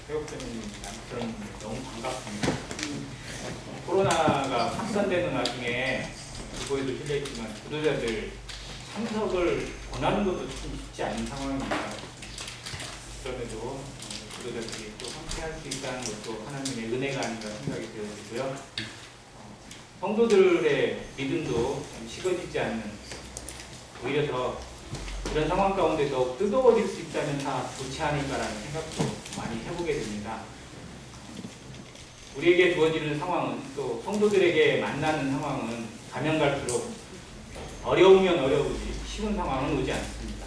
회복되는입니다. 저는 너무 반갑습니다. 코로나가 확산되는 와중에 그거에도 실례했지만 지도자들 참석을 권하는 것도 참 쉽지 않은 상황입니다. 그럼에도 지도자들이 또 함께할 수 있다는 것도 하나님의 은혜가 아닌가 생각이 되어지고요. 성도들의 믿음도 좀 식어지지 않는, 오히려 더 이런 상황 가운데 더욱 뜨거워질 수 있다면 다 좋지 않을까라는 생각도 많이 해보게 됩니다. 우리에게 주어지는 상황은, 또 성도들에게 만나는 상황은 가면 갈수록 어려우면 어려우지 쉬운 상황은 오지 않습니다.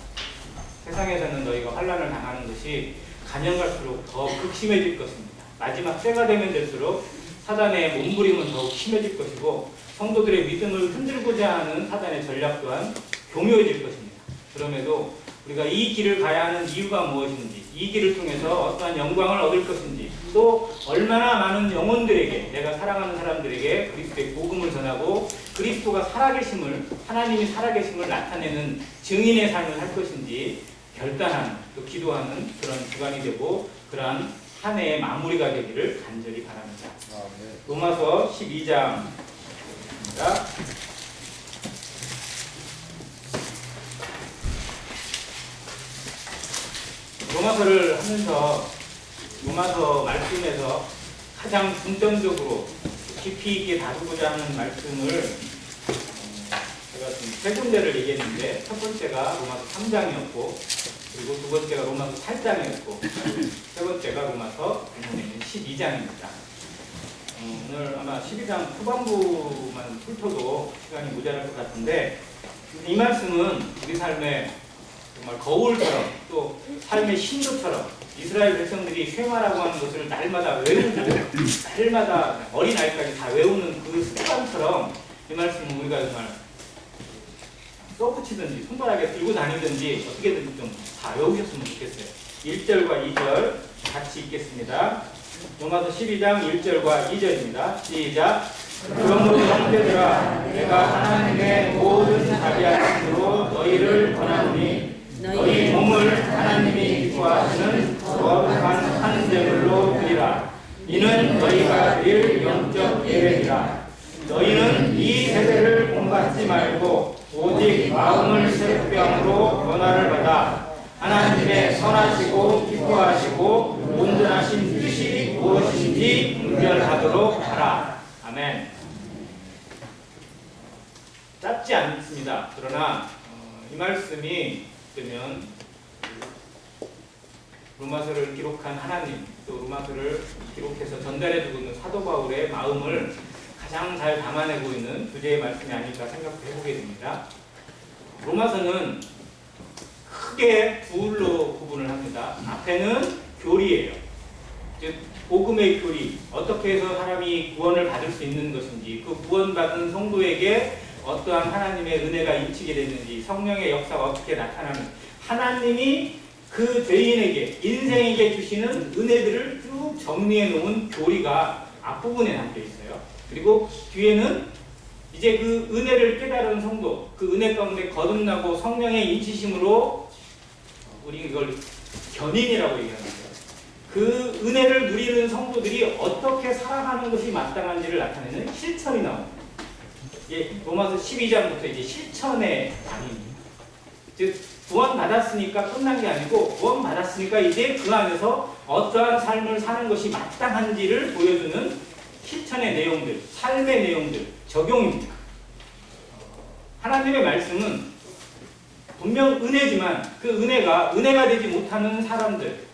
세상에서는 너희가 환난을 당하는 것이 가면 갈수록 더 극심해질 것입니다. 마지막 때가 되면 될수록 사단의 몸부림은 더욱 심해질 것이고, 성도들의 믿음을 흔들고자 하는 사단의 전략 또한 교묘해질 것입니다. 그럼에도 우리가 이 길을 가야 하는 이유가 무엇인지, 이 길을 통해서 어떠한 영광을 얻을 것인지, 또 얼마나 많은 영혼들에게, 내가 사랑하는 사람들에게 그리스도의 복음을 전하고 그리스도가 살아계심을, 하나님이 살아계심을 나타내는 증인의 삶을 할 것인지 결단하는, 또 기도하는 그런 주간이 되고 그러한 한 해의 마무리가 되기를 간절히 바랍니다. 로마서 12장입니다. 로마서를 하면서 로마서 말씀에서 가장 중점적으로 깊이 있게 다루고자 하는 말씀을 제가 지금 세 군데를 얘기했는데, 첫 번째가 로마서 3장이었고, 그리고 두 번째가 로마서 8장이었고, 세 번째가 로마서 12장입니다. 오늘 아마 12장 후반부만 훑어도 시간이 모자랄 것 같은데, 이 말씀은 우리 삶에 정말 거울처럼, 또 삶의 신조처럼 이스라엘 백성들이 쉐마라고 하는 것을 날마다 외우고, 날마다 어린아이까지 다 외우는 그 습관처럼 이 말씀은 우리가 정말 써붙이든지 손바닥에 들고 다니든지 어떻게든지 좀 다 외우셨으면 좋겠어요. 1절과 2절 같이 읽겠습니다. 로마서 12장 1절과 2절입니다. 시작. 그러므로 형제들아, 내가 하나님의 모든 자비하심으로 너희를 권하노니 너희 몸을 하나님이 기뻐하시는 거룩한 한 제물로 드리라. 이는 너희가 드릴 영적 예배니라. 너희는 이 세대를 본받지 말고 오직 마음을 새롭게 함으로 변화를 받아 하나님의 선하시고 기뻐하시고 온전하신 뜻이 무엇인지 분별하도록 하라. 아멘. 짧지 않습니다. 그러나 이 말씀이 되면 로마서를 기록한 하나님, 또 로마서를 기록해서 전달해주고 있는 사도 바울의 마음을 가장 잘 담아내고 있는 주제의 말씀이 아닐까 생각도 해보게 됩니다. 로마서는 크게 둘로 구분을 합니다. 앞에는 교리예요. 즉 복음의 교리, 어떻게 해서 사람이 구원을 받을 수 있는 것인지, 그 구원받은 성도에게 어떠한 하나님의 은혜가 인치게 됐는지, 성령의 역사가 어떻게 나타나는, 하나님이 그 죄인에게, 인생에게 주시는 은혜들을 쭉 정리해 놓은 교리가 앞부분에 담겨 있어요. 그리고 뒤에는 이제 그 은혜를 깨달은 성도, 그 은혜 가운데 거듭나고 성령의 인치심으로, 우리 이걸 견인이라고 얘기하는데요. 그 은혜를 누리는 성도들이 어떻게 살아가는 것이 마땅한지를 나타내는 실천이 나옵니다. 예, 로마서 12장부터 이제 실천의 강의입니다. 즉 구원 받았으니까 끝난 게 아니고, 구원 받았으니까 이제 그 안에서 어떠한 삶을 사는 것이 마땅한지를 보여주는 실천의 내용들, 삶의 내용들, 적용입니다. 하나님의 말씀은 분명 은혜지만 그 은혜가 되지 못하는 사람들,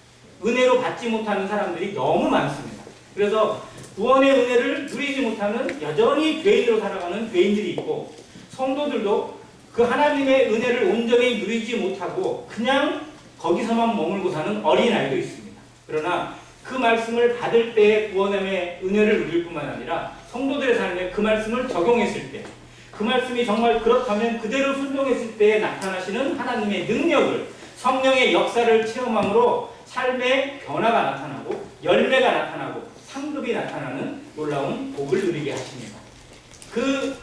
은혜로 받지 못하는 사람들이 너무 많습니다. 그래서 구원의 은혜를 누리지 못하는, 여전히 죄인으로 살아가는 죄인들이 있고, 성도들도 그 하나님의 은혜를 온전히 누리지 못하고 그냥 거기서만 머물고 사는 어린아이도 있습니다. 그러나 그 말씀을 받을 때의 구원의 은혜를 누릴 뿐만 아니라 성도들의 삶에 그 말씀을 적용했을 때, 그 말씀이 정말 그렇다면 그대로 순종했을 때에 나타나시는 하나님의 능력을, 성령의 역사를 체험함으로 삶의 변화가 나타나고 열매가 나타나고 상급이 나타나는 놀라운 복을 누리게 하십니다. 그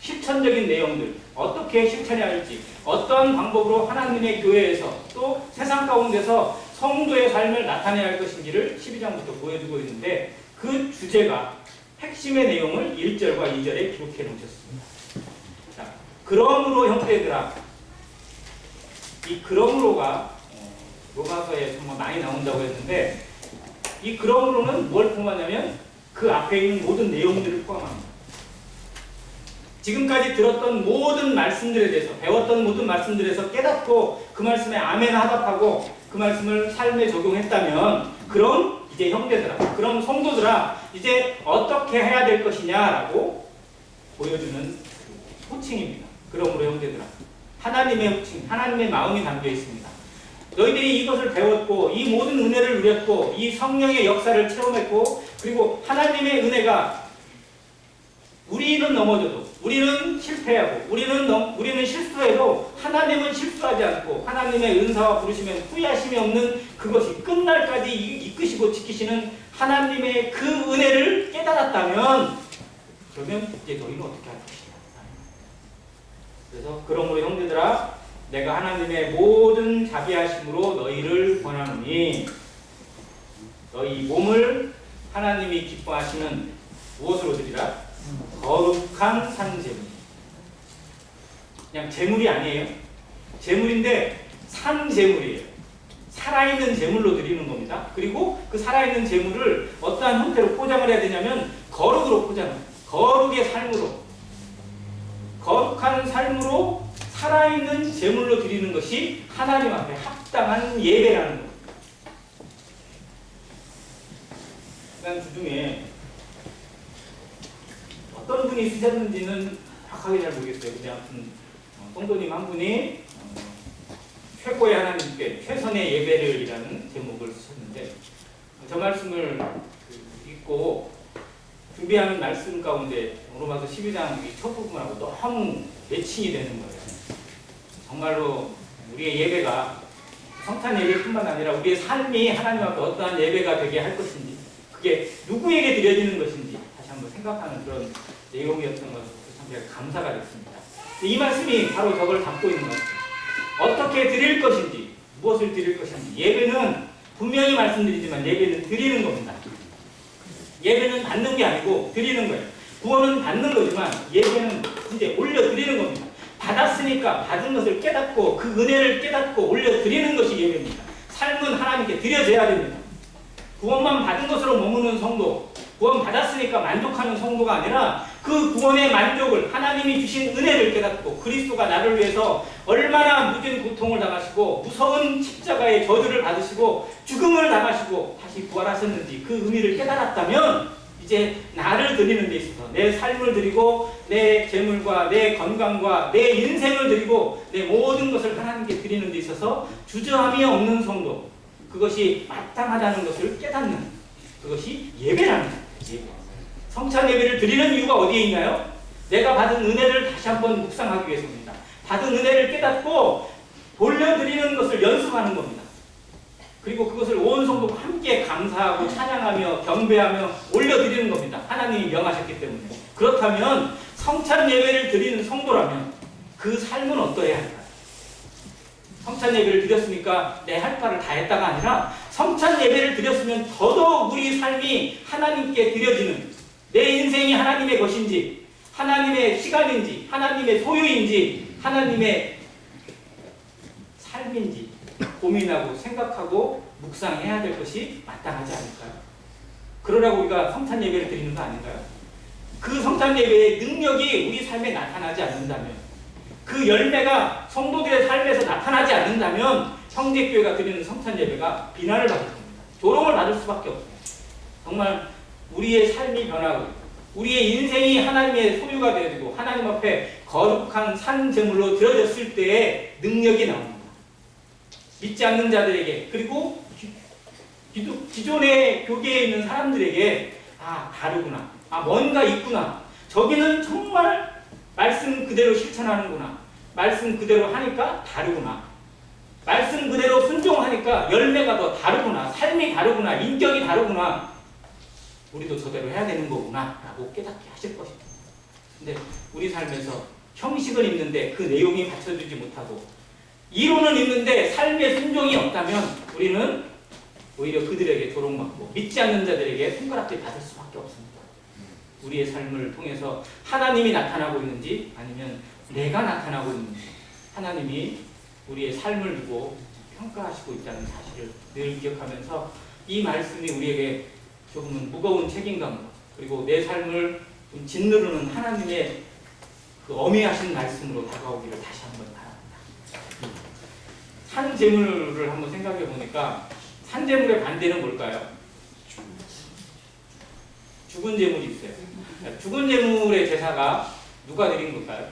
실천적인 내용들, 어떻게 실천해야 할지, 어떤 방법으로 하나님의 교회에서 또 세상 가운데서 성도의 삶을 나타내야 할 것인지를 12장부터 보여주고 있는데 그 주제가 핵심의 내용을 1절과 2절에 기록해 놓으셨습니다. 자, 그러므로 형제들아, 이 그러므로가 로마서에 정말 많이 나온다고 했는데 이 그러므로는 뭘 포함하냐면 그 앞에 있는 모든 내용들을 포함합니다. 지금까지 들었던 모든 말씀들에 대해서 배웠던 모든 말씀들에서 깨닫고 그 말씀에 아멘 하답하고 그 말씀을 삶에 적용했다면 그럼 이제 형제들아, 그럼 성도들아 이제 어떻게 해야 될 것이냐라고 보여주는 호칭입니다. 그러므로 형제들아, 하나님의 호칭, 하나님의 마음이 담겨 있습니다. 너희들이 이것을 배웠고 이 모든 은혜를 누렸고 이 성령의 역사를 체험했고 그리고 하나님의 은혜가 우리는 넘어져도 우리는 실패하고 우리는 실수해도 하나님은 실수하지 않고 하나님의 은사와 부르심에 후회하심이 없는 그것이 끝날까지 이끄시고 지키시는 하나님의 그 은혜를 깨달았다면 그러면 이제 너희는 어떻게 할 것이냐. 그래서 그러므로 형제들아 내가 하나님의 모든 자비하심으로 너희를 권하노니 너희 몸을 하나님이 기뻐하시는 무엇으로 드리라? 거룩한 산제물. 그냥 제물이 아니에요. 제물인데 산제물이에요. 살아있는 제물로 드리는 겁니다. 그리고 그 살아있는 제물을 어떠한 형태로 포장을 해야 되냐면 거룩으로 포장해요. 거룩의 삶으로, 거룩한 삶으로 살아있는 제물로 드리는 것이 하나님 앞에 합당한 예배라는 겁니다. 그러니까 주중에 어떤 분이 쓰셨는지는 정확하게 잘 모르겠어요. 근데 아무튼 성도님 한 분이 최고의 하나님께 최선의 예배를이라는 제목을 쓰셨는데 저 말씀을 읽고 준비하는 말씀 가운데 로마서 12장 첫 부분하고 너무 매칭이 되는 거예요. 정말로 우리의 예배가 성찬 예배뿐만 아니라 우리의 삶이 하나님 앞에 어떠한 예배가 되게 할 것인지 그게 누구에게 드려지는 것인지 다시 한번 생각하는 그런 내용이었던 것을 참 제가 감사가 됐습니다. 이 말씀이 바로 저걸 담고 있는 것 같아요. 어떻게 드릴 것인지, 무엇을 드릴 것인지. 예배는 분명히 말씀드리지만 예배는 드리는 겁니다. 예배는 받는 게 아니고 드리는 거예요. 구원은 받는 거지만 예배는 이제 올려드리는 겁니다. 받았으니까 받은 것을 깨닫고 그 은혜를 깨닫고 올려드리는 것이 예배입니다. 삶은 하나님께 드려져야 됩니다. 구원만 받은 것으로 머무는 성도, 구원 받았으니까 만족하는 성도가 아니라 그 구원의 만족을 하나님이 주신 은혜를 깨닫고 그리스도가 나를 위해서 얼마나 무진 고통을 당하시고 무서운 십자가의 저주를 받으시고 죽음을 당하시고 다시 부활하셨는지 그 의미를 깨달았다면 이제 나를 드리는 데 있어서 내 삶을 드리고 내 재물과 내 건강과 내 인생을 드리고 내 모든 것을 하나님께 드리는 데 있어서 주저함이 없는 성도, 그것이 마땅하다는 것을 깨닫는 그것이 예배라는 거예요. 성찬 예배를 드리는 이유가 어디에 있나요? 내가 받은 은혜를 다시 한번 묵상하기 위해서입니다. 받은 은혜를 깨닫고 돌려드리는 것을 연습하는 겁니다. 그리고 그것을 온 성도가 함께 감사하고 찬양하며 경배하며 올려드리는 겁니다. 하나님이 명하셨기 때문에. 그렇다면 성찬 예배를 드리는 성도라면 그 삶은 어떠해야 할까요? 성찬 예배를 드렸으니까 내 할 바를 다 했다가 아니라 성찬 예배를 드렸으면 더더욱 우리 삶이 하나님께 드려지는 내 인생이 하나님의 것인지 하나님의 시간인지 하나님의 소유인지 하나님의 삶인지 고민하고 생각하고 묵상해야 될 것이 마땅하지 않을까요? 그러라고 우리가 성찬 예배를 드리는 거 아닌가요? 그 성찬 예배의 능력이 우리 삶에 나타나지 않는다면 그 열매가 성도들의 삶에서 나타나지 않는다면 형제교회가 드리는 성찬 예배가 비난을 받을 겁니다. 조롱을 받을 수밖에 없어요. 정말 우리의 삶이 변하고 우리의 인생이 하나님의 소유가 되어지고 하나님 앞에 거룩한 산제물로 드려졌을 때의 능력이 나옵니다. 믿지 않는 자들에게 그리고 기존의 교계에 있는 사람들에게 다르구나. 뭔가 있구나. 저기는 정말 말씀 그대로 실천하는구나. 말씀 그대로 하니까 다르구나. 말씀 그대로 순종하니까 열매가 더 다르구나. 삶이 다르구나. 인격이 다르구나. 우리도 저대로 해야 되는 거구나 라고 깨닫게 하실 것입니다. 근데 우리 삶에서 형식은 있는데 그 내용이 받쳐주지 못하고 이론은 있는데 삶의 순종이 없다면 우리는 오히려 그들에게 조롱받고 믿지 않는 자들에게 손가락질 받을 수밖에 없습니다. 우리의 삶을 통해서 하나님이 나타나고 있는지 아니면 내가 나타나고 있는지 하나님이 우리의 삶을 두고 평가하시고 있다는 사실을 늘 기억하면서 이 말씀이 우리에게 조금은 무거운 책임감으로 그리고 내 삶을 좀 짓누르는 하나님의 그 엄해하신 말씀으로 다가오기를 다시 한번 바랍니다. 산재물을 한번 생각해 보니까 산재물의 반대는 뭘까요? 죽은 재물이 있어요. 죽은 재물의 제사가 누가 드린 걸까요?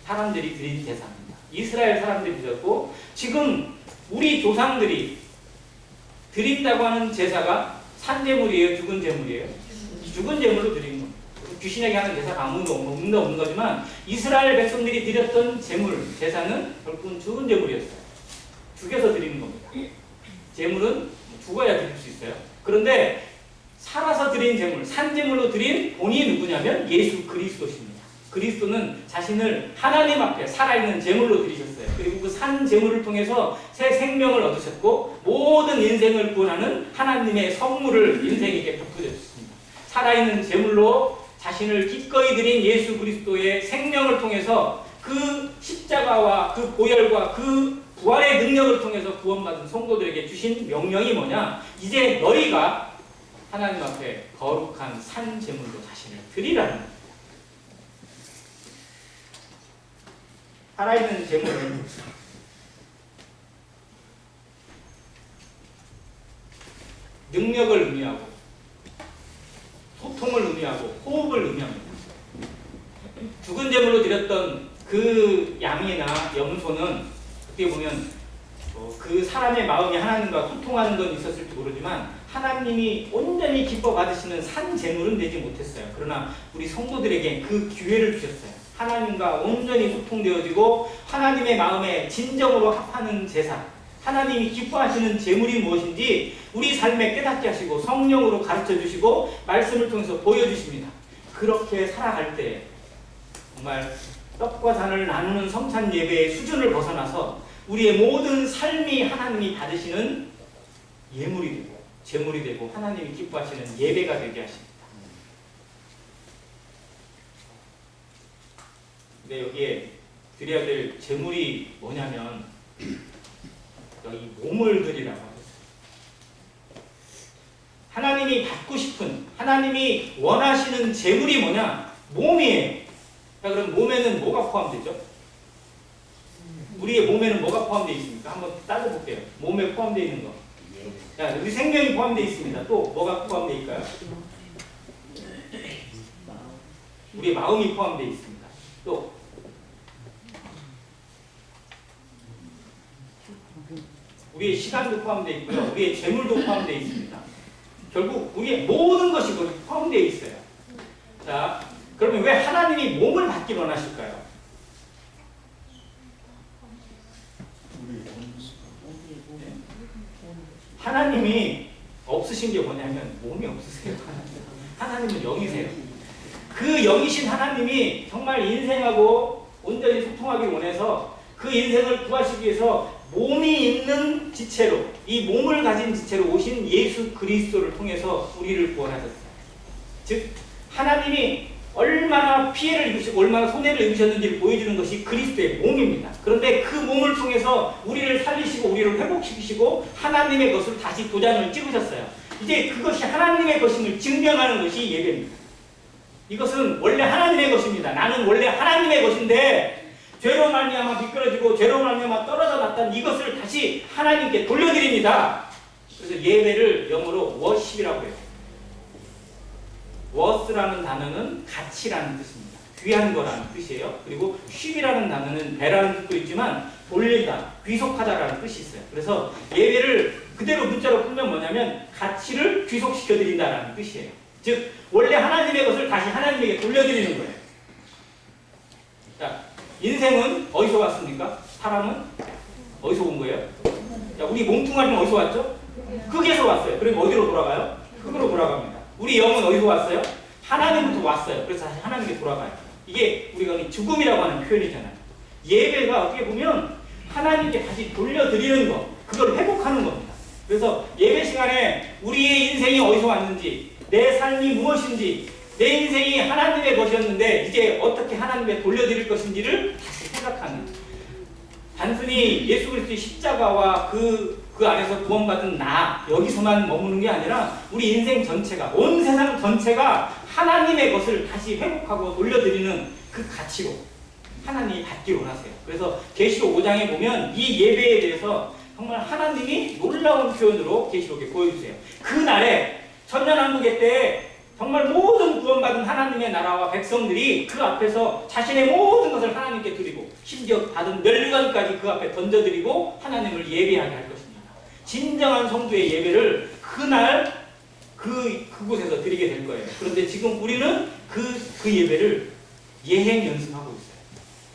사람들이 드린 제사입니다. 이스라엘 사람들이 드렸고 지금 우리 조상들이 드린다고 하는 제사가 산재물이에요? 죽은 재물이에요? 죽은 재물로 드린 겁니다. 귀신에게 하는 제사가 아무도 없는 거지만 이스라엘 백성들이 드렸던 재물, 제사는 결국은 죽은 재물이었어요. 죽여서 드리는 겁니다. 재물은 죽어야 드릴 수 있어요. 그런데 살아서 드린 재물, 산재물로 드린 본이 누구냐면 예수 그리스도십니다. 그리스도는 자신을 하나님 앞에 살아있는 재물로 드리셨어요. 그리고 그 산 재물을 통해서 새 생명을 얻으셨고 모든 인생을 구원하는 하나님의 선물을 인생에게 베풀어 주셨습니다. 살아있는 재물로 자신을 기꺼이 드린 예수 그리스도의 생명을 통해서 그 십자가와 그 보혈과 그 부활의 능력을 통해서 구원받은 성도들에게 주신 명령이 뭐냐? 이제 너희가 하나님 앞에 거룩한 산 제물로 자신을 드리라는 겁니다. 살아있는 제물은 능력을 의미하고 소통을 의미하고 호흡을 의미합니다. 죽은 제물로 드렸던 그 양이나 염소는 어떻게 보면 그 사람의 마음이 하나님과 소통하는 건 있었을지 모르지만 하나님이 온전히 기뻐 받으시는 산 제물은 되지 못했어요. 그러나 우리 성도들에게 그 기회를 주셨어요. 하나님과 온전히 소통되어지고 하나님의 마음에 진정으로 합하는 제사, 하나님이 기뻐하시는 제물이 무엇인지 우리 삶에 깨닫게 하시고 성령으로 가르쳐 주시고 말씀을 통해서 보여주십니다. 그렇게 살아갈 때 정말 떡과 잔을 나누는 성찬 예배의 수준을 벗어나서 우리의 모든 삶이 하나님이 받으시는 예물이 되고 제물이 되고 하나님이 기뻐하시는 예배가 되게 하십니다. 근데 여기에 드려야 될 제물이 뭐냐면 여기 몸을 드리라고 하셨어요. 하나님이 받고 싶은, 하나님이 원하시는 제물이 뭐냐? 몸이에요. 자, 그럼 몸에는 뭐가 포함되죠? 우리의 몸에는 뭐가 포함되어 있습니까? 한번 따져볼게요. 몸에 포함되어 있는 거. 자, 우리 생명이 포함되어 있습니다. 또 뭐가 포함되어 있을까요? 우리의 마음이 포함되어 있습니다. 또 우리의 시간도 포함되어 있고요. 우리의 재물도 포함되어 있습니다. 결국 우리의 모든 것이 거기 포함되어 있어요. 자, 그러면 왜 하나님이 몸을 받기 원하실까요? 하나님이 없으신 게 뭐냐면 몸이 없으세요. 하나님은 영이세요. 그 영이신 하나님이 정말 인생하고 온전히 소통하기 원해서 그 인생을 구하시기 위해서 몸이 있는 지체로, 이 몸을 가진 지체로 오신 예수 그리스도를 통해서 우리를 구원하셨어요. 즉 하나님이 얼마나 피해를 입으시고 얼마나 손해를 입으셨는지를 보여주는 것이 그리스도의 몸입니다. 그런데 그 몸을 통해서 우리를 살리시고 우리를 회복시키시고 하나님의 것을 다시 도장을 찍으셨어요. 이제 그것이 하나님의 것임을 증명하는 것이 예배입니다. 이것은 원래 하나님의 것입니다. 나는 원래 하나님의 것인데 죄로 말미암아 미끄러지고 죄로 말미암아 떨어져 났던 이것을 다시 하나님께 돌려드립니다. 그래서 예배를 영어로 워십이라고 해요. 워스라는 단어는 가치라는 뜻입니다. 귀한 거라는 뜻이에요. 그리고 쉽이라는 단어는 배라는 뜻도 있지만 돌리다, 귀속하다라는 뜻이 있어요. 그래서 예배를 그대로 문자로 풀면 뭐냐면 가치를 귀속시켜드린다라는 뜻이에요. 즉 원래 하나님의 것을 다시 하나님에게 돌려드리는 거예요. 자, 인생은 어디서 왔습니까? 사람은 어디서 온 거예요? 자, 우리 몸뚱아리는 어디서 왔죠? 흙에서 왔어요. 그럼 어디로 돌아가요? 흙으로 돌아갑니다. 우리 영은 어디서 왔어요? 하나님부터 왔어요. 그래서 다시 하나님께 돌아가요. 이게 우리가 죽음이라고 하는 표현이잖아요. 예배가 어떻게 보면 하나님께 다시 돌려드리는 것, 그걸 회복하는 겁니다. 그래서 예배 시간에 우리의 인생이 어디서 왔는지, 내 삶이 무엇인지, 내 인생이 하나님의 것이었는데 이제 어떻게 하나님께 돌려드릴 것인지를 다시 생각하는, 단순히 예수 그리스도의 십자가와 그 안에서 구원받은 나, 여기서만 머무는 게 아니라 우리 인생 전체가, 온 세상 전체가 하나님의 것을 다시 회복하고 돌려드리는 그 가치로 하나님이 받기로 하세요. 그래서 계시록 5장에 보면 이 예배에 대해서 정말 하나님이 놀라운 표현으로 계시록에 보여주세요. 그날에 천년왕국의 때에 정말 모든 구원받은 하나님의 나라와 백성들이 그 앞에서 자신의 모든 것을 하나님께 드리고, 심지어 받은 멸관까지 그 앞에 던져드리고 하나님을 예배하게 할 것입니다. 진정한 성도의 예배를 그날 그곳에서 드리게 될 거예요. 그런데 지금 우리는 그 예배를 예행 연습하고 있어요.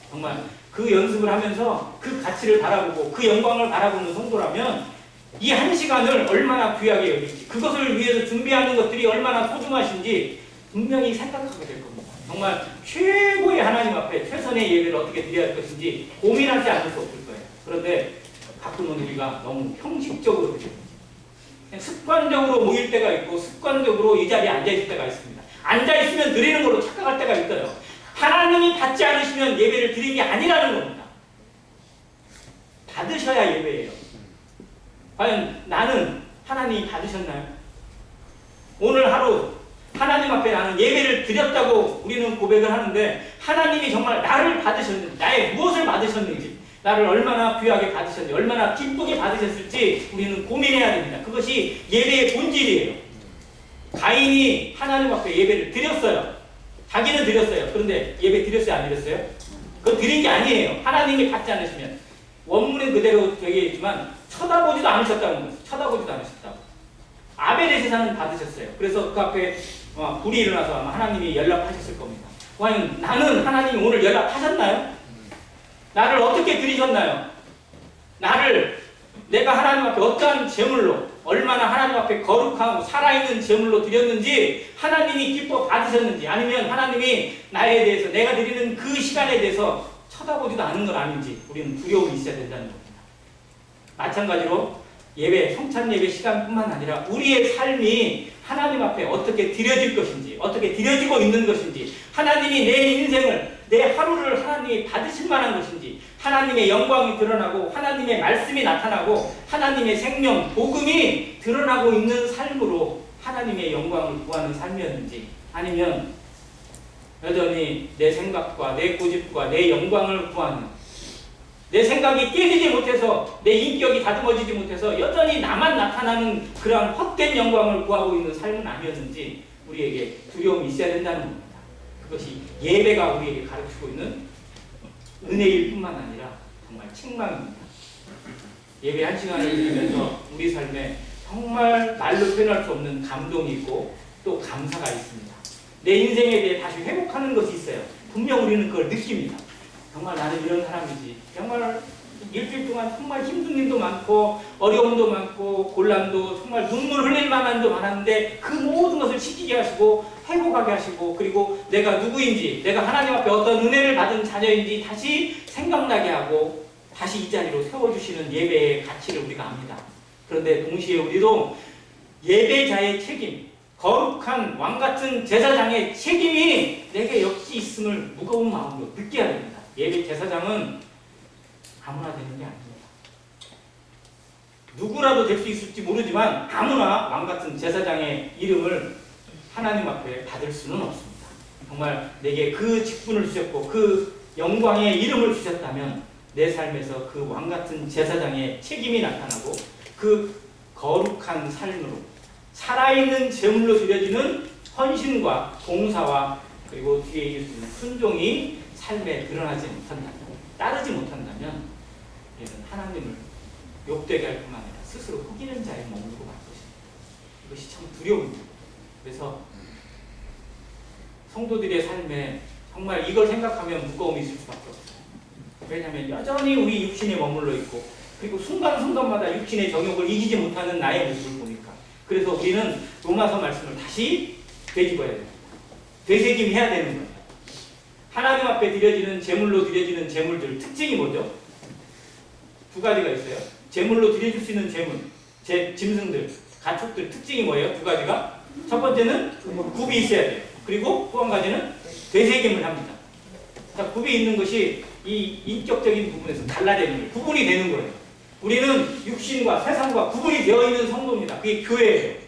정말 그 연습을 하면서 그 가치를 바라보고 그 영광을 바라보는 성도라면 이 한 시간을 얼마나 귀하게 여길지, 그것을 위해서 준비하는 것들이 얼마나 소중하신지 분명히 생각하게 될 겁니다. 정말 최고의 하나님 앞에 최선의 예배를 어떻게 드려야 할 것인지 고민하지 않을 수 없을 거예요. 그런데 가끔은 우리가 너무 형식적으로 드려요. 습관적으로 모일 때가 있고 습관적으로 이 자리에 앉아있을 때가 있습니다. 앉아있으면 드리는 걸로 착각할 때가 있어요. 하나님이 받지 않으시면 예배를 드리는 게 아니라는 겁니다. 받으셔야 예배예요. 과연 나는 하나님이 받으셨나요? 오늘 하루 하나님 앞에 나는 예배를 드렸다고 우리는 고백을 하는데, 하나님이 정말 나를 받으셨는지, 나의 무엇을 받으셨는지, 나를 얼마나 귀하게 받으셨는지, 얼마나 기쁘게 받으셨을지 우리는 고민해야 됩니다. 그것이 예배의 본질이에요. 가인이 하나님 앞에 예배를 드렸어요. 자기는 드렸어요. 그런데 예배 드렸어요? 안 드렸어요? 그건 드린 게 아니에요. 하나님이 받지 않으시면. 원문은 그대로 되어 있지만 쳐다보지도 않으셨다는 거예요. 쳐다보지도 않으셨다고. 아벨의 제사는 받으셨어요. 그래서 그 앞에 불이 일어나서 아마 하나님이 연락하셨을 겁니다. 과연 나는 하나님이 오늘 연락하셨나요? 나를 어떻게 드리셨나요? 내가 하나님 앞에 어떠한 제물로, 얼마나 하나님 앞에 거룩하고 살아있는 제물로 드렸는지 하나님이 기뻐 받으셨는지, 아니면 하나님이 나에 대해서, 내가 드리는 그 시간에 대해서 쳐다보지도 않은 건 아닌지 우리는 두려움이 있어야 된다는 겁니다. 마찬가지로 예배, 성찬 예배 시간뿐만 아니라 우리의 삶이 하나님 앞에 어떻게 드려질 것인지, 어떻게 드려지고 있는 것인지, 하나님이 내 인생을, 내 하루를 하나님이 받으실 만한 것인지, 하나님의 영광이 드러나고 하나님의 말씀이 나타나고 하나님의 생명, 복음이 드러나고 있는 삶으로 하나님의 영광을 구하는 삶이었는지, 아니면 여전히 내 생각과 내 고집과 내 영광을 구하는, 내 생각이 깨지지 못해서, 내 인격이 다듬어지지 못해서 여전히 나만 나타나는 그러한 헛된 영광을 구하고 있는 삶은 아니었는지 우리에게 두려움이 있어야 된다는 겁니다. 그것이 예배가 우리에게 가르치고 있는 은혜일 뿐만 아니라 정말 책망입니다. 예배 한 시간을 드리면서 우리 삶에 정말 말로 표현할 수 없는 감동이 있고 또 감사가 있습니다. 내 인생에 대해 다시 회복하는 것이 있어요. 분명 우리는 그걸 느낍니다. 정말 나는 이런 사람이지. 정말 일주일 동안 정말 힘든 일도 많고 어려움도 많고 곤란도, 정말 눈물 흘릴 만한도 많았는데 그 모든 것을 지키게 하시고 회복하게 하시고, 그리고 내가 누구인지, 내가 하나님 앞에 어떤 은혜를 받은 자녀인지 다시 생각나게 하고 다시 이 자리로 세워주시는 예배의 가치를 우리가 압니다. 그런데 동시에 우리도 예배자의 책임, 거룩한 왕같은 제사장의 책임이 내게 역시 있음을 무거운 마음으로 느껴야 됩니다. 예배 제사장은 아무나 되는 게 아닙니다. 누구라도 될 수 있을지 모르지만 아무나 왕같은 제사장의 이름을 하나님 앞에 받을 수는 없습니다. 정말 내게 그 직분을 주셨고 그 영광의 이름을 주셨다면 내 삶에서 그 왕같은 제사장의 책임이 나타나고 그 거룩한 삶으로 살아있는 제물로 드려지는 헌신과 봉사와 그리고 뒤에 있을 수 있는 순종이 삶에 드러나지 못한다면, 따르지 못한다면 얘는 하나님을 욕되게 할 뿐만 아니라 스스로 속이는 자에 머무르고 말 것입니다. 이것이 참 두려움입니다. 그래서 성도들의 삶에 정말 이걸 생각하면 무거움이 있을 수밖에 없어요. 왜냐하면 여전히 우리 육신에 머물러 있고, 그리고 순간순간마다 육신의 정욕을 이기지 못하는 나의 모습을 보니까, 그래서 우리는 로마서 말씀을 다시 되짚어야 됩니다. 되새김해야 되는 거예요. 하나님 앞에 드려지는 제물로 드려지는 제물들 특징이 뭐죠? 두 가지가 있어요. 제물로 드려줄 수 있는 제물, 짐승들, 가축들 특징이 뭐예요? 두 가지가. 첫 번째는 굽이 있어야 돼요. 그리고 또 한 가지는 되새김을 합니다. 자, 굽이 있는 것이 이 인격적인 부분에서 달라지는 거예요. 구분이 되는 거예요. 우리는 육신과 세상과 구분이 되어 있는 성도입니다. 그게 교회예요.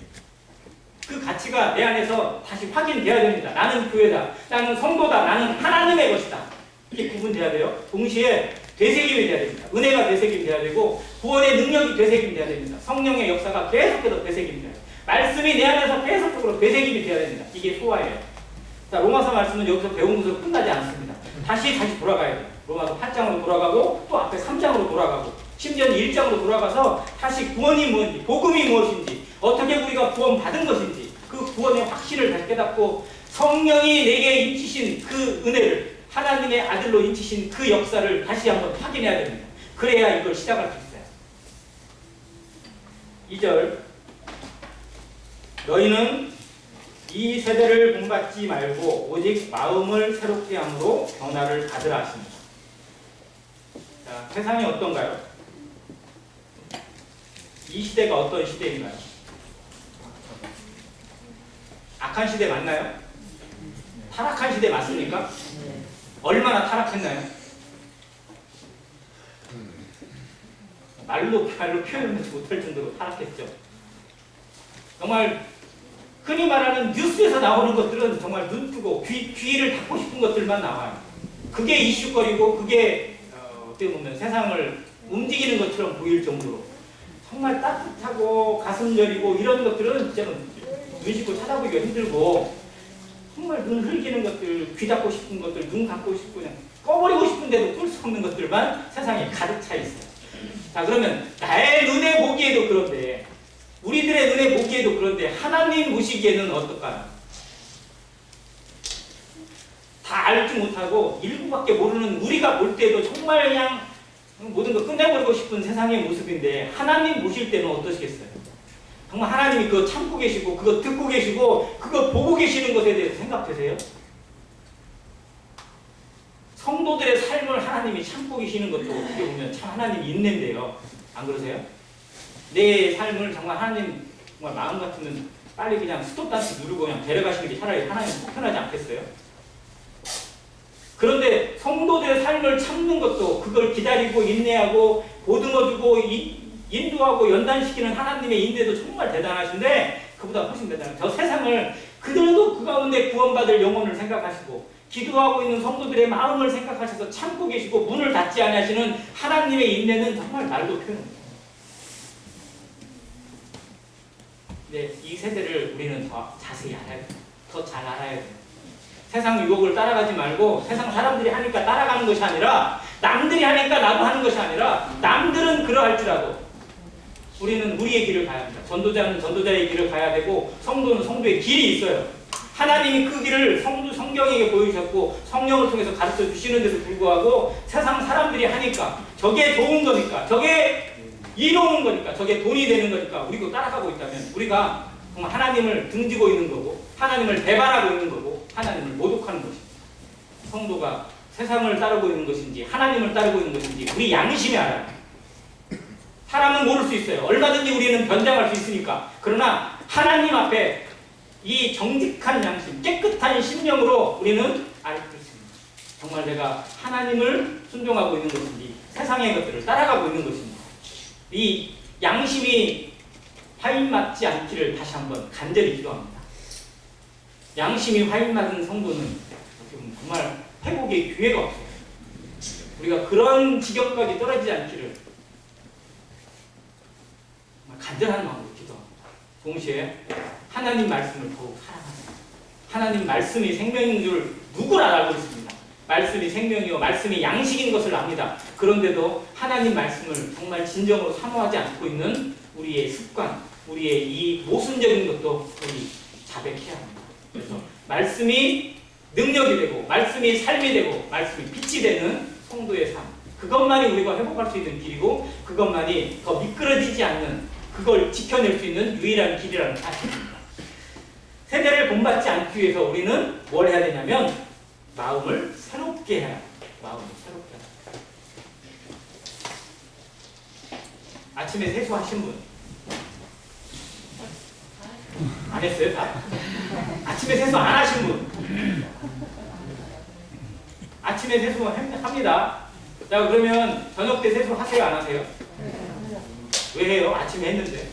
그 가치가 내 안에서 다시 확인돼야 됩니다. 나는 교회다. 나는 성도다. 나는 하나님의 것이다. 이게 구분돼야 돼요. 동시에 되새김이 돼야 됩니다. 은혜가 되새김이 돼야 되고 구원의 능력이 되새김이 돼야 됩니다. 성령의 역사가 계속해서 되새김이 돼야 돼요. 말씀이 내 안에서 계속적으로 되새김이 돼야 됩니다. 이게 소화예요. 자, 로마서 말씀은 여기서 배운 것으로 끝나지 않습니다. 다시 돌아가야 돼요. 로마서 8장으로 돌아가고 또 앞에 3장으로 돌아가고 심지어는 1장으로 돌아가서 다시 구원이 뭔지, 복음이 무엇인지, 어떻게 우리가 구원받은 것인지 그 구원의 확신을 다시 깨닫고 성령이 내게 인치신 그 은혜를 하나님의 아들로 인치신 그 역사를 다시 한번 확인해야 됩니다. 그래야 이걸 시작할 수 있어요. 2절 너희는 이 세대를 본받지 말고 오직 마음을 새롭게 함으로 변화를 받으라 하십니다. 자, 세상이 어떤가요? 이 시대가 어떤 시대인가요? 악한 시대 맞나요? 타락한 시대 맞습니까? 얼마나 타락했나요? 말로 표현하지 못할 정도로 타락했죠. 정말 흔히 말하는 뉴스에서 나오는 것들은 정말 눈 뜨고 귀를 닫고 싶은 것들만 나와요. 그게 이슈거리고 그게 어떻게 보면 세상을 움직이는 것처럼 보일 정도로 정말 따뜻하고 가슴 저리고 이런 것들은 진짜 눈 씻고 찾아보기가 힘들고 정말 눈 흘기는 것들, 귀 닫고 싶은 것들, 눈 감고 싶고 그냥 꺼버리고 싶은데도 꿀 수 없는 것들만 세상에 가득 차 있어요. 자, 그러면 나의 눈에 보기에도 그런데 우리들의 눈에 보기에도 그런데 하나님 보시기에는 어떨까요? 다 알지 못하고 일부밖에 모르는 우리가 볼 때도 정말 그냥 모든 걸 끝내버리고 싶은 세상의 모습인데 하나님 보실 때는 어떠시겠어요? 정말 하나님이 그거 참고 계시고 그거 듣고 계시고 그거 보고 계시는 것에 대해서 생각되세요? 성도들의 삶을 하나님이 참고 계시는 것도 어떻게 보면 참 하나님이 있는데요. 안 그러세요? 내 삶을 정말 하나님 정말 마음 같으면 빨리 그냥 스톱 단추 누르고 그냥 데려가시는 게 차라리 하나님 속편하지 않겠어요? 그런데 성도들의 삶을 참는 것도 그걸 기다리고 인내하고 보듬어주고 인도하고 연단시키는 하나님의 인내도 정말 대단하신데 그보다 훨씬 대단해요. 저 세상을 그들도 그 가운데 구원받을 영혼을 생각하시고 기도하고 있는 성도들의 마음을 생각하셔서 참고 계시고 문을 닫지 않으시는 하나님의 인내는 정말 말도 표현합니다. 네, 이 세대를 우리는 더 자세히 알아야 돼요. 더 잘 알아야 돼요. 세상 유혹을 따라가지 말고 세상 사람들이 하니까 따라가는 것이 아니라 남들이 하니까 나도 하는 것이 아니라 남들은 그러할지라도 우리는 우리의 길을 가야 합니다. 전도자는 전도자의 길을 가야 되고 성도는 성도의 길이 있어요. 하나님이 그 길을 성경에게 보여주셨고 성령을 통해서 가르쳐 주시는데도 불구하고 세상 사람들이 하니까 저게 좋은 거니까 저게 이로운 거니까 저게 돈이 되는 거니까 우리도 따라가고 있다면 우리가 정말 하나님을 등지고 있는 거고 하나님을 배반하고 있는 거고 하나님을 모독하는 것입니다. 성도가 세상을 따르고 있는 것인지 하나님을 따르고 있는 것인지 우리 양심이 알아요. 사람은 모를 수 있어요. 얼마든지 우리는 변장할 수 있으니까. 그러나 하나님 앞에 이 정직한 양심, 깨끗한 심령으로 우리는 알 수 있습니다. 정말 내가 하나님을 순종하고 있는 것인지 세상의 것들을 따라가고 있는 것인지 이 양심이 화인맞지 않기를 다시 한번 간절히 기도합니다. 양심이 화인맞은 성도는 정말 회복의 기회가 없어요. 우리가 그런 지경까지 떨어지지 않기를 간절한 마음으로 기도합니다. 동시에 하나님 말씀을 더욱 사랑하세요. 하나님 말씀이 생명인 줄 누구나 알고 있습니다. 말씀이 생명이요 말씀이 양식인 것을 압니다. 그런데도 하나님 말씀을 정말 진정으로 사모하지 않고 있는 우리의 습관, 우리의 이 모순적인 것도 우리 자백해야 합니다. 그래서 말씀이 능력이 되고 말씀이 삶이 되고 말씀이 빛이 되는 성도의 삶, 그것만이 우리가 회복할 수 있는 길이고 그것만이 더 미끄러지지 않는 그걸 지켜낼 수 있는 유일한 길이라는 사실입니다. 세대를 본받지 않기 위해서 우리는 뭘 해야 되냐면 마음을 새롭게 해라. 마음을 새롭게 해라. 아침에 세수하신 분? 안 했어요, 다? 아침에 세수 안 하신 분? 아침에 세수합니다. 자, 그러면 저녁 때 세수 하세요, 안 하세요? 왜 해요? 아침에 했는데.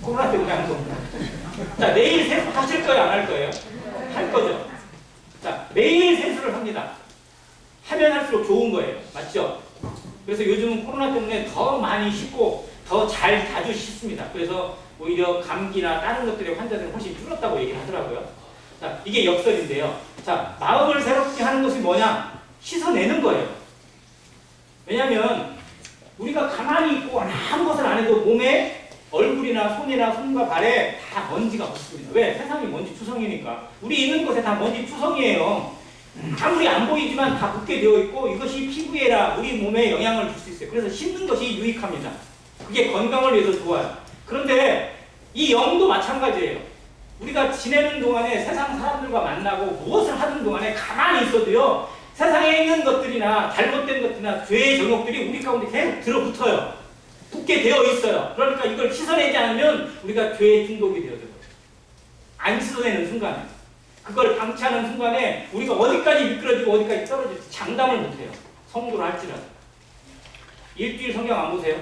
코로나 때문에 한 겁니다. 자, 매일 세수 하실 거예요, 안 할 거예요? 할 거죠. 자, 매일 세수를 합니다. 하면 할수록 좋은 거예요. 맞죠? 그래서 요즘은 코로나 때문에 더 많이 씻고 더 자주 씻습니다. 그래서 오히려 감기나 다른 것들의 환자들은 훨씬 줄었다고 얘기를 하더라고요. 자, 이게 역설인데요. 자, 마음을 새롭게 하는 것이 뭐냐? 씻어내는 거예요. 왜냐하면 우리가 가만히 있고 아무것을 안 해도 몸에 얼굴이나 손이나 손과 발에 다 먼지가 붙습니다. 왜? 세상이 먼지 투성이니까. 우리 있는 곳에 다 먼지 투성이에요. 아무리 안 보이지만 다 붙게 되어 있고 이것이 피부에나 우리 몸에 영향을 줄 수 있어요. 그래서 씻는 것이 유익합니다. 그게 건강을 위해서 좋아요. 그런데 이 영도 마찬가지예요. 우리가 지내는 동안에 세상 사람들과 만나고 무엇을 하는 동안에 가만히 있어도요. 세상에 있는 것들이나 잘못된 것들이나 죄의 정욕들이 우리 가운데 계속 들어붙어요. 붙게 되어 있어요. 그러니까 이걸 씻어내지 않으면 우리가 죄의 중독이 되어져요. 안 씻어내는 순간에. 그걸 방치하는 순간에 우리가 어디까지 미끄러지고 어디까지 떨어질지 장담을 못해요. 성도를 할지라도. 일주일 성경 안 보세요?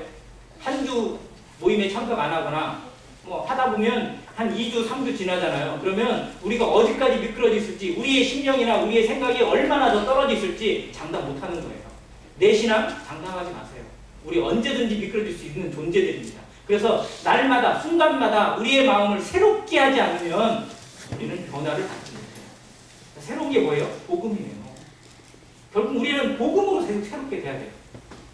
한 주 모임에 참석 안 하거나 뭐 하다 보면 한 2주, 3주 지나잖아요. 그러면 우리가 어디까지 미끄러져 있을지 우리의 심령이나 우리의 생각이 얼마나 더 떨어져 있을지 장담 못하는 거예요. 내 신앙 장담하지 마세요. 우리 언제든지 미끄러질 수 있는 존재들입니다. 그래서 날마다 순간마다 우리의 마음을 새롭게 하지 않으면 우리는 변화를 받지 못해요. 새로운 게 뭐예요? 복음이에요. 결국 우리는 복음으로 새롭게 돼야 돼요.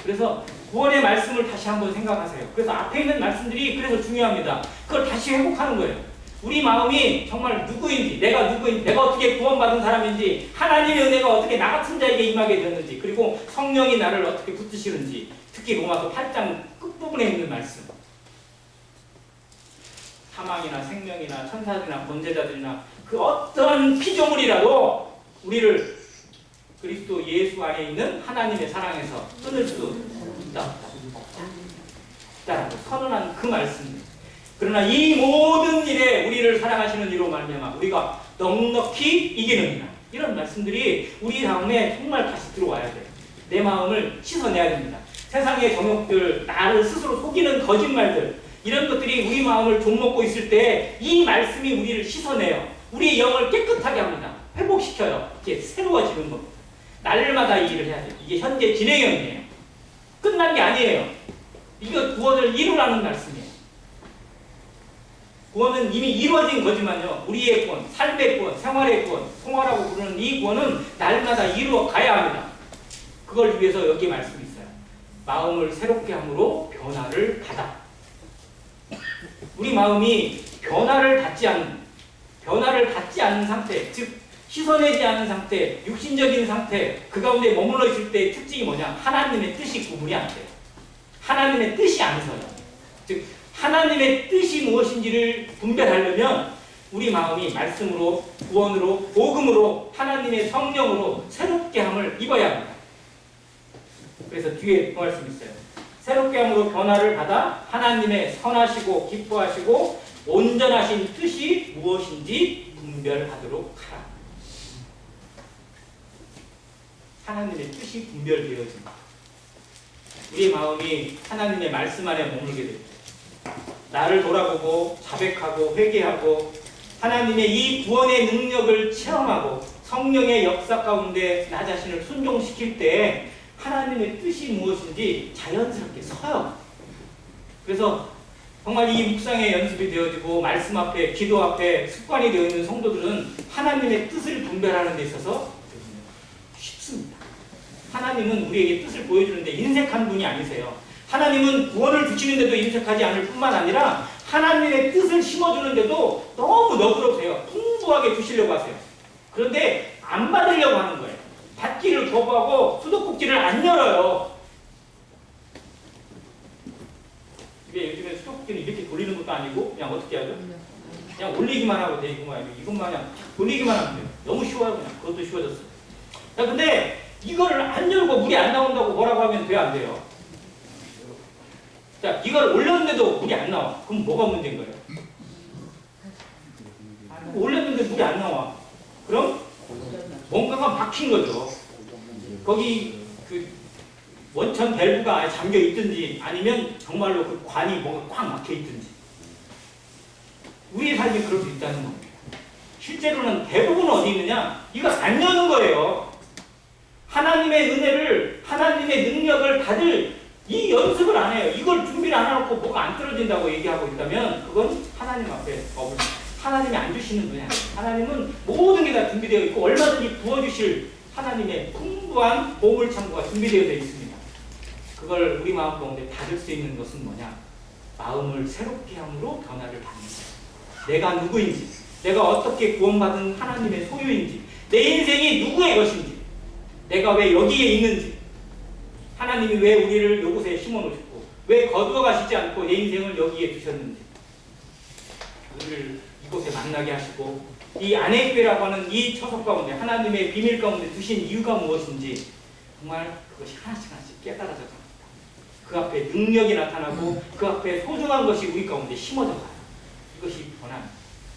그래서 구원의 말씀을 다시 한번 생각하세요. 그래서 앞에 있는 말씀들이 그래서 중요합니다. 그걸 다시 회복하는 거예요. 우리 마음이 정말 누구인지, 내가 누구인지, 내가 어떻게 구원받은 사람인지, 하나님의 은혜가 어떻게 나 같은 자에게 임하게 되는지, 그리고 성령이 나를 어떻게 붙드시는지, 특히 로마서 8장 끝부분에 있는 말씀. 사망이나 생명이나 천사들이나 권세자들이나 그 어떤 피조물이라도 우리를 그리스도 예수 안에 있는 하나님의 사랑에서 끊을 수 있다. 라고 선언한 그 말씀입니다. 그러나 이 모든 일에 우리를 사랑하시는 이로 말미암아 우리가 넉넉히 이기느니라. 이런 말씀들이 우리 마음에 정말 다시 들어와야 돼요. 내 마음을 씻어내야 됩니다. 세상의 정욕들, 나를 스스로 속이는 거짓말들, 이런 것들이 우리 마음을 좀먹고 있을 때 이 말씀이 우리를 씻어내요. 우리의 영을 깨끗하게 합니다. 회복시켜요. 이렇게 새로워지는 겁니다. 날마다 이 일을 해야 돼요. 이게 현재 진행형이에요. 끝난 게 아니에요. 이거 구원을 이루라는 말씀이에요. 구원은 이미 이루어진 거지만요. 우리의 구원, 삶의 구원, 생활의 구원, 통화라고 부르는 이 구원은 날마다 이루어 가야 합니다. 그걸 위해서 여기 말씀이 있어요. 마음을 새롭게 함으로 변화를 받아. 우리 마음이 변화를 받지 않는 상태, 즉 씻어내지 않은 상태, 육신적인 상태, 그 가운데 머물러 있을 때의 특징이 뭐냐? 하나님의 뜻이 구분이 안 돼요. 하나님의 뜻이 안 서요. 즉 하나님의 뜻이 무엇인지를 분별하려면 우리 마음이 말씀으로, 구원으로, 복음으로, 하나님의 성령으로 새롭게 함을 입어야 합니다. 그래서 뒤에 그 말씀이 있어요. 새롭게 함으로 변화를 받아 하나님의 선하시고 기뻐하시고 온전하신 뜻이 무엇인지 분별하도록 하라. 하나님의 뜻이 분별되어집니다. 우리의 마음이 하나님의 말씀 안에 머물게 됩니다. 나를 돌아보고 자백하고 회개하고 하나님의 이 구원의 능력을 체험하고 성령의 역사 가운데 나 자신을 순종시킬 때 하나님의 뜻이 무엇인지 자연스럽게 서요. 그래서 정말 이 묵상의 연습이 되어지고 말씀 앞에, 기도 앞에 습관이 되어 있는 성도들은 하나님의 뜻을 분별하는 데 있어서 쉽습니다. 하나님은 우리에게 뜻을 보여주는데 인색한 분이 아니세요. 하나님은 구원을 주시는데도 인색하지 않을 뿐만 아니라 하나님의 뜻을 심어주는데도 너무 너그럽세요. 풍부하게 주시려고 하세요. 그런데 안 받으려고 하는 거예요. 받기를 거부하고 수도꼭지를 안 열어요. 이게 요즘에 수도꼭지는 이렇게 돌리는 것도 아니고 그냥 어떻게 하죠? 그냥 올리기만 하고 되겠구만. 이것만 그냥 돌리기만 하면 돼요. 너무 쉬워요. 그냥 그것도 쉬워졌어요. 자, 근데 이거를 안 열고 물이 안 나온다고 뭐라고 하면 돼요, 안 돼요? 자, 이걸 올렸는데도 물이 안 나와. 그럼 뭐가 문제인 거예요? 올렸는데 물이 안 나와. 그럼 뭔가가 막힌 거죠. 거기 그 원천 밸브가 아예 잠겨 있든지 아니면 정말로 그 관이 뭐가 꽉 막혀 있든지. 우리의 삶이 그럴 수 있다는 겁니다. 실제로는 대부분 어디 있느냐? 이거 안 여는 거예요. 하나님의 은혜를, 하나님의 능력을 다들 이 연습을 안 해요. 이걸 준비를 안 해놓고 뭐가 안 떨어진다고 얘기하고 있다면 그건 하나님 앞에 하나님이 안 주시는 분야. 하나님은 모든 게 다 준비되어 있고 얼마든지 부어주실 하나님의 풍부한 보물창고가 준비되어 있습니다. 그걸 우리 마음 가운데 받을 수 있는 것은 뭐냐? 마음을 새롭게 함으로 변화를 받는 거예요. 내가 누구인지, 내가 어떻게 구원받은 하나님의 소유인지, 내 인생이 누구의 것인지, 내가 왜 여기에 있는지, 하나님이 왜 우리를 이곳에 심어놓으셨고 왜 거두어 가시지 않고 내 인생을 여기에 두셨는지, 우리를 이곳에 만나게 하시고 이 안회교회라고 하는 이 처소 가운데 하나님의 비밀 가운데 두신 이유가 무엇인지 정말 그것이 하나씩 하나씩 깨달아져 갑니다. 그 앞에 능력이 나타나고 그 앞에 소중한 것이 우리 가운데 심어져 가요. 이것이 변화,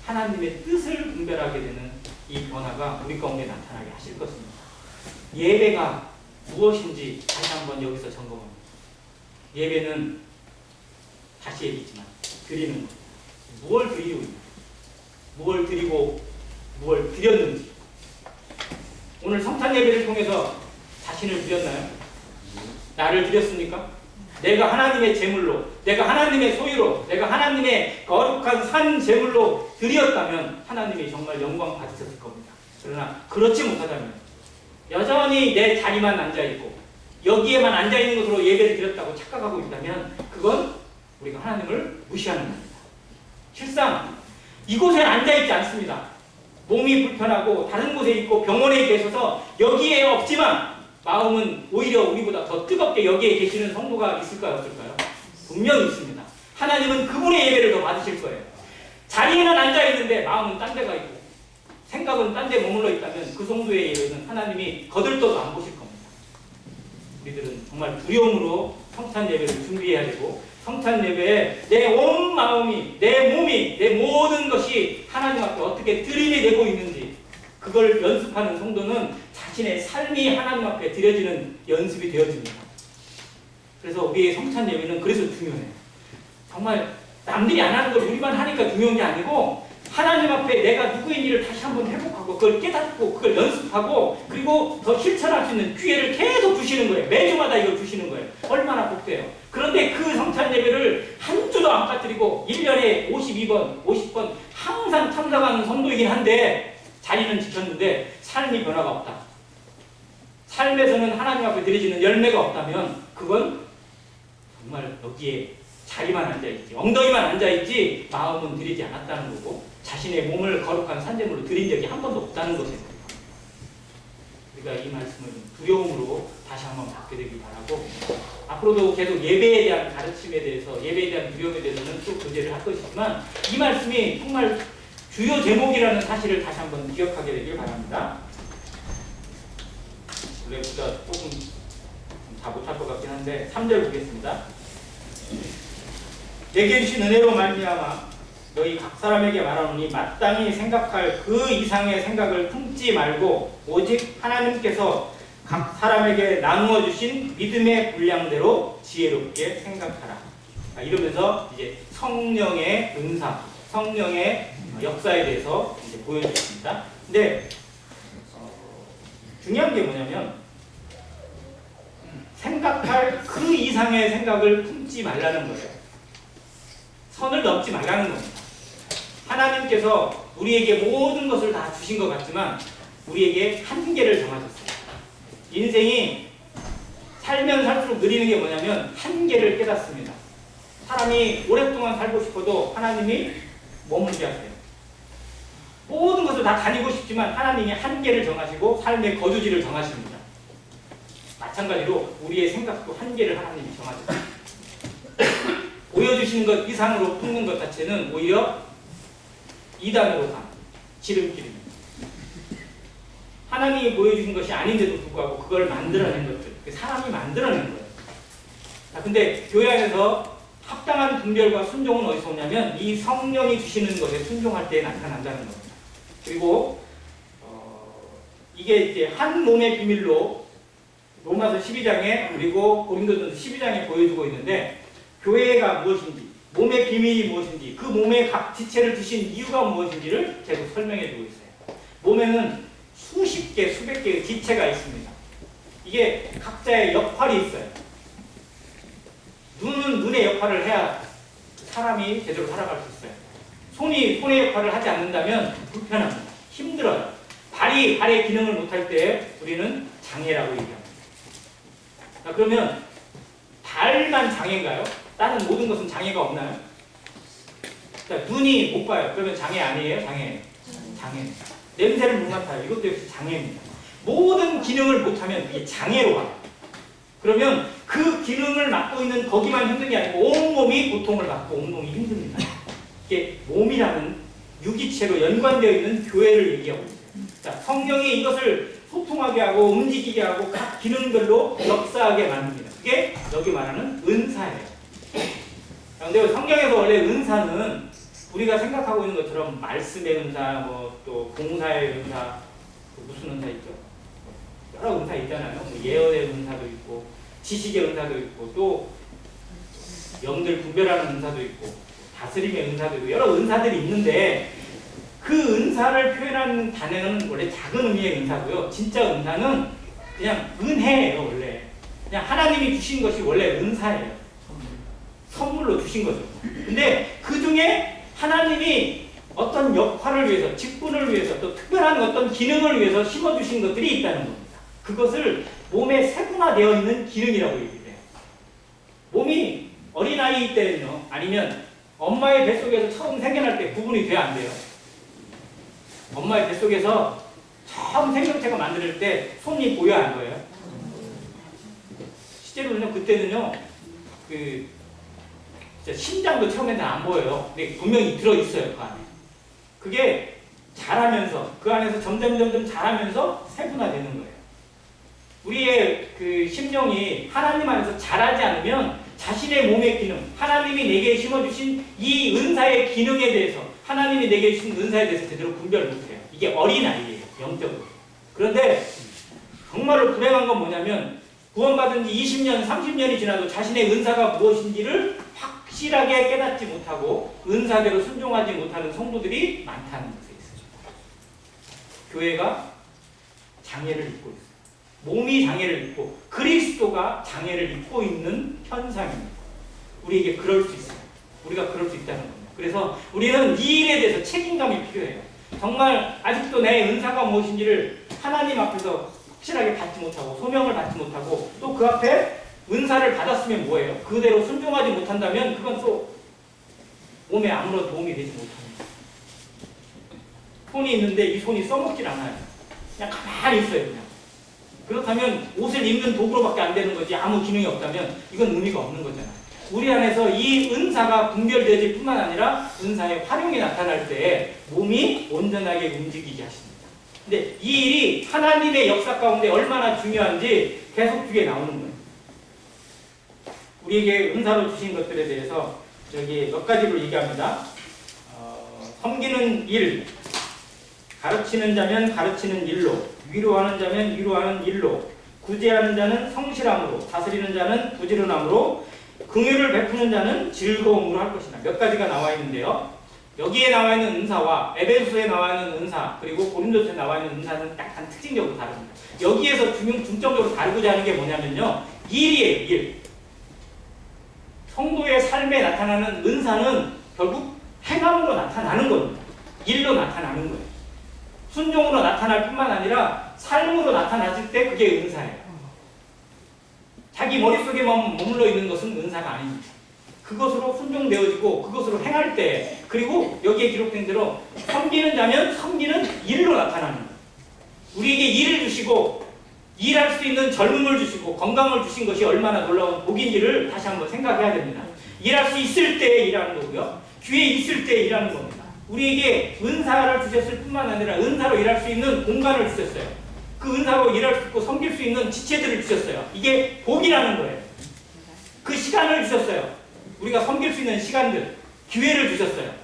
하나님의 뜻을 분별하게 되는 이 변화가 우리 가운데 나타나게 하실 것입니다. 예배가 무엇인지 다시 한번 여기서 점검합니다. 예배는 다시 얘기했지만 드리는 겁니다. 무엇을 드리고 있는지, 무엇을 드리고 무엇을 드렸는지. 오늘 성찬 예배를 통해서 자신을 드렸나요? 나를 드렸습니까? 내가 하나님의 제물로, 내가 하나님의 소유로, 내가 하나님의 거룩한 산 제물로 드렸다면 하나님이 정말 영광 받으셨을 겁니다. 그러나 그렇지 못하다면 여전히 내 자리만 앉아있고 여기에만 앉아있는 것으로 예배를 드렸다고 착각하고 있다면 그건 우리가 하나님을 무시하는 겁니다. 실상 이곳에 앉아있지 않습니다. 몸이 불편하고 다른 곳에 있고 병원에 계셔서 여기에 없지만 마음은 오히려 우리보다 더 뜨겁게 여기에 계시는 성도가 있을까요? 없을까요? 분명히 있습니다. 하나님은 그분의 예배를 더 받으실 거예요. 자리에는 앉아있는데 마음은 딴 데가 있고 생각은 딴 데 머물러 있다면 그 성도의 예배는 하나님이 거들떠도 안 보실 겁니다. 우리들은 정말 두려움으로 성찬 예배를 준비해야 되고 성찬 예배에 내 온 마음이, 내 몸이, 내 모든 것이 하나님 앞에 어떻게 드림이 되고 있는지 그걸 연습하는 성도는 자신의 삶이 하나님 앞에 드려지는 연습이 되어집니다. 그래서 우리의 성찬 예배는 그래서 중요해요. 정말 남들이 안 하는 걸 우리만 하니까 중요한 게 아니고 하나님 앞에 내가 누구인지를 다시 한번 회복하고 그걸 깨닫고 그걸 연습하고 그리고 더 실천할 수 있는 기회를 계속 주시는 거예요. 매주마다 이걸 주시는 거예요. 얼마나 복돼요. 그런데 그 성찬 예배를 한 주도 안 빠뜨리고 1년에 52번, 50번 항상 참석하는 성도이긴 한데 자리는 지켰는데 삶이 변화가 없다. 삶에서는 하나님 앞에 드려지는 열매가 없다면 그건 정말 여기에 자리만 앉아있지, 엉덩이만 앉아있지 마음은 드리지 않았다는 거고 자신의 몸을 거룩한 산재물로 드린 적이 한 번도 없다는 것입니다. 우리가 이 말씀을 두려움으로 다시 한번 받게 되길 바라고 앞으로도 계속 예배에 대한 가르침에 대해서 예배에 대한 두려움에 대해서는 또 교제를 할 것이지만 이 말씀이 정말 주요 제목이라는 사실을 다시 한번 기억하게 되길 바랍니다. 원래보다 조금 다 못할 것 같긴 한데 3절 보겠습니다. 내게 주신 은혜로 말미암아 너희 각 사람에게 말하노니 마땅히 생각할 그 이상의 생각을 품지 말고 오직 하나님께서 각 사람에게 나누어 주신 믿음의 분량대로 지혜롭게 생각하라. 이러면서 이제 성령의 은사, 성령의 역사에 대해서 이제 보여주십니다. 근데 중요한 게 뭐냐면 생각할 그 이상의 생각을 품지 말라는 거예요. 선을 넘지 말라는 겁니다. 하나님께서 우리에게 모든 것을 다 주신 것 같지만 우리에게 한계를 정하셨어요. 인생이 살면 살수록 느리는 게 뭐냐면 한계를 깨닫습니다. 사람이 오랫동안 살고 싶어도 하나님이 머물게 하세요. 모든 것을 다 가지고 싶지만 하나님이 한계를 정하시고 삶의 거주지를 정하십니다. 마찬가지로 우리의 생각도 한계를 하나님이 정하셨어요. 보여주시는 것 이상으로 품는 것 자체는 오히려 이단으로 간 지름길입니다. 하나님이 보여주신 것이 아닌데도 불구하고 그걸 만들어낸 것들, 사람이 만들어낸 거예요. 자, 근데 교회 안에서 합당한 분별과 순종은 어디서 오냐면 이 성령이 주시는 것에 순종할 때 나타난다는 겁니다. 그리고 이게 이제 한 몸의 비밀로 로마서 12장에 그리고 고린도전서 12장에 보여주고 있는데, 교회가 무엇인지, 몸의 비밀이 무엇인지, 그 몸의 각 지체를 주신 이유가 무엇인지를 계속 설명해 주고 있어요. 몸에는 수십 개, 수백 개의 지체가 있습니다. 이게 각자의 역할이 있어요. 눈은 눈의 역할을 해야 사람이 제대로 살아갈 수 있어요. 손이 손의 역할을 하지 않는다면 불편합니다. 힘들어요. 발이 발의 기능을 못할 때 우리는 장애라고 얘기합니다. 자, 그러면 발만 장애인가요? 다른 모든 것은 장애가 없나요? 자, 눈이 못 봐요. 그러면 장애 아니에요? 장애. 냄새를 못 맡아요. 이것도 역시 장애입니다. 모든 기능을 못하면 이게 장애로 가요. 그러면 그 기능을 맡고 있는 거기만 힘든 게 아니고 온몸이 고통을 받고 온몸이 힘듭니다. 이게 몸이라는 유기체로 연관되어 있는 교회를 얘기하고 있어요. 자, 성령이 이것을 소통하게 하고 움직이게 하고 각 기능들로 역사하게 만듭니다. 그게 여기 말하는 은사예요. 그런데 성경에서 원래 은사는 우리가 생각하고 있는 것처럼 말씀의 은사, 또 봉사의 은사, 무슨 은사 있죠? 여러 은사 있잖아요. 예언의 은사도 있고, 지식의 은사도 있고, 또 영들 분별하는 은사도 있고, 다스림의 은사도 있고, 여러 은사들이 있는데, 그 은사를 표현하는 단어는 원래 작은 의미의 은사고요. 진짜 은사는 그냥 은혜예요, 원래. 그냥 하나님이 주신 것이 원래 은사예요. 선물로 주신 거죠. 근데 그 중에 하나님이 어떤 역할을 위해서, 직분을 위해서, 또 특별한 어떤 기능을 위해서 심어주신 것들이 있다는 겁니다. 그것을 몸에 세분화되어 있는 기능이라고 얘기해요. 몸이 어린아이일 때는요, 아니면 엄마의 뱃속에서 처음 생겨날 때 구분이 돼야 안 돼요. 엄마의 뱃속에서 처음 생명체가 만들 때 손이 보여야 한 거예요. 실제로는요, 그때는요, 심장도 처음에는 안 보여요. 근데 분명히 들어있어요, 그 안에. 그게 자라면서, 그 안에서 점점 자라면서 세분화되는 거예요. 우리의 그 심령이 하나님 안에서 자라지 않으면 자신의 몸의 기능, 하나님이 내게 심어주신 이 은사의 기능에 대해서, 하나님이 내게 주신 은사에 대해서 제대로 분별을 못해요. 이게 어린아이예요, 영적으로. 그런데 정말로 불행한 건 뭐냐면, 구원받은 지 20년, 30년이 지나도 자신의 은사가 무엇인지를 확실하게 깨닫지 못하고 은사대로 순종하지 못하는 성도들이 많다는 것에 있어요. 교회가 장애를 입고 있어요. 몸이 장애를 입고 그리스도가 장애를 입고 있는 현상입니다. 우리에게 그럴 수 있어요. 우리가 그럴 수 있다는 겁니다. 그래서 우리는 이 일에 대해서 책임감이 필요해요. 정말 아직도 내 은사가 무엇인지를 하나님 앞에서 확실하게 받지 못하고 소명을 받지 못하고 또 그 앞에 은사를 받았으면 뭐예요? 그대로 순종하지 못한다면 그건 또 몸에 아무런 도움이 되지 못합니다. 손이 있는데 이 손이 써먹질 않아요. 그냥 가만히 있어요. 그냥. 그렇다면 옷을 입는 도구로밖에 안 되는 거지 아무 기능이 없다면 이건 의미가 없는 거잖아요. 우리 안에서 이 은사가 분별되질 뿐만 아니라 은사의 활용이 나타날 때 몸이 온전하게 움직이게 하십니다. 근데 이 일이 하나님의 역사 가운데 얼마나 중요한지 계속 뒤에 나오는 거예요. 우리에게 은사로 주신 것들에 대해서 여기 몇 가지로 얘기합니다. 섬기는 일, 가르치는 자면 가르치는 일로, 위로하는 자면 위로하는 일로, 구제하는 자는 성실함으로, 다스리는 자는 부지런함으로, 긍휼을 베푸는 자는 즐거움으로 할 것이다. 몇 가지가 나와 있는데요. 여기에 나와 있는 은사와 에베소서에 나와 있는 은사, 그리고 고린도서에 나와 있는 은사는 약간 특징적으로 다릅니다. 여기에서 중점적으로 다루고자 하는 게 뭐냐면요, 일이에요, 일. 성도의 삶에 나타나는 은사는 결국 행함으로 나타나는 겁니다. 일로 나타나는 거예요. 순종으로 나타날 뿐만 아니라 삶으로 나타났을 때 그게 은사예요. 자기 머릿속에만 머물러 있는 것은 은사가 아닙니다. 그것으로 순종되어지고 그것으로 행할 때, 그리고 여기에 기록된 대로 섬기는 자면 섬기는 일로 나타나는 거예요. 우리에게 일을 주시고 일할 수 있는 젊음을 주시고 건강을 주신 것이 얼마나 놀라운 복인지를 다시 한번 생각해야 됩니다. 일할 수 있을 때 일하는 거고요. 기회 있을 때 일하는 겁니다. 우리에게 은사를 주셨을 뿐만 아니라 은사로 일할 수 있는 공간을 주셨어요. 그 은사로 일할 수 있고 섬길 수 있는 지체들을 주셨어요. 이게 복이라는 거예요. 그 시간을 주셨어요. 우리가 섬길 수 있는 시간들, 기회를 주셨어요.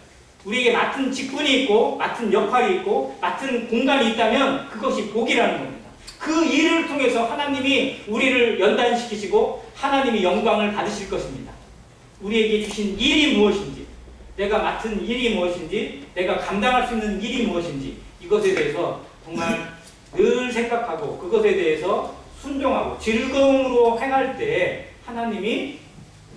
우리에게 맡은 직분이 있고 맡은 역할이 있고 맡은 공간이 있다면 그것이 복이라는 겁니다. 그 일을 통해서 하나님이 우리를 연단시키시고 하나님이 영광을 받으실 것입니다. 우리에게 주신 일이 무엇인지, 내가 맡은 일이 무엇인지, 내가 감당할 수 있는 일이 무엇인지 이것에 대해서 정말 늘 생각하고 그것에 대해서 순종하고 즐거움으로 행할 때 하나님이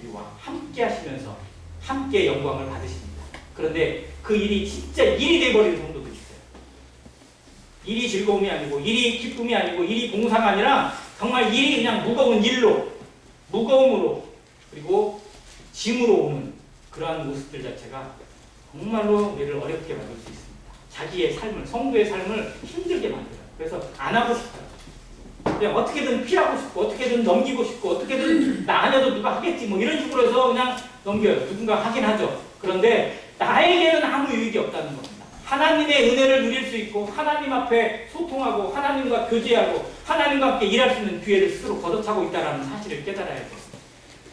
우리와 함께 하시면서 함께 영광을 받으십니다. 그런데 그 일이 진짜 일이 돼버리는 성도도 있어요. 일이 즐거움이 아니고 일이 기쁨이 아니고 일이 봉사가 아니라 정말 일이 그냥 무거운 일로, 무거움으로, 그리고 짐으로 오는 그러한 모습들 자체가 정말로 우리를 어렵게 만들 수 있습니다. 자기의 삶을, 성도의 삶을 힘들게 만들어요. 그래서 안 하고 싶어요. 그냥 어떻게든 피하고 싶고 어떻게든 넘기고 싶고 어떻게든 나 아니어도 누가 하겠지 뭐 이런 식으로 해서 그냥 넘겨요. 누군가 하긴 하죠. 그런데 나에게는 아무 유익이 없다는 겁니다. 하나님의 은혜를 누릴 수 있고 하나님 앞에 소통하고 하나님과 교제하고 하나님과 함께 일할 수 있는 기회를 스스로 걷어차고 있다는 사실을 깨달아야 돼요.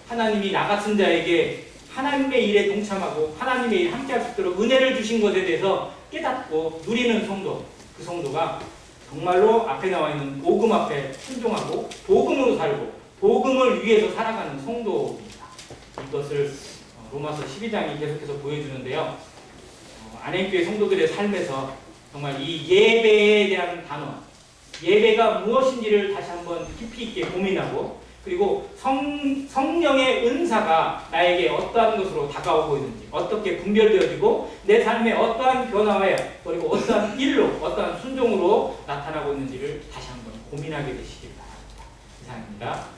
하나님이 나 같은 자에게 하나님의 일에 동참하고 하나님의 일 함께 할 수 있도록 은혜를 주신 것에 대해서 깨닫고 누리는 성도, 그 성도가 정말로 앞에 나와 있는 복음 앞에 순종하고 복음으로 살고 복음을 위해서 살아가는 성도입니다. 이것을 로마서 12장이 계속해서 보여주는데요. 안행교회 성도들의 삶에서 정말 이 예배에 대한 단어, 예배가 무엇인지를 다시 한번 깊이 있게 고민하고 그리고 성령의 은사가 나에게 어떠한 것으로 다가오고 있는지, 어떻게 분별되어지고 내 삶에 어떠한 변화에 그리고 어떠한 일로, 어떠한 순종으로 나타나고 있는지를 다시 한번 고민하게 되시길 바랍니다. 이상입니다.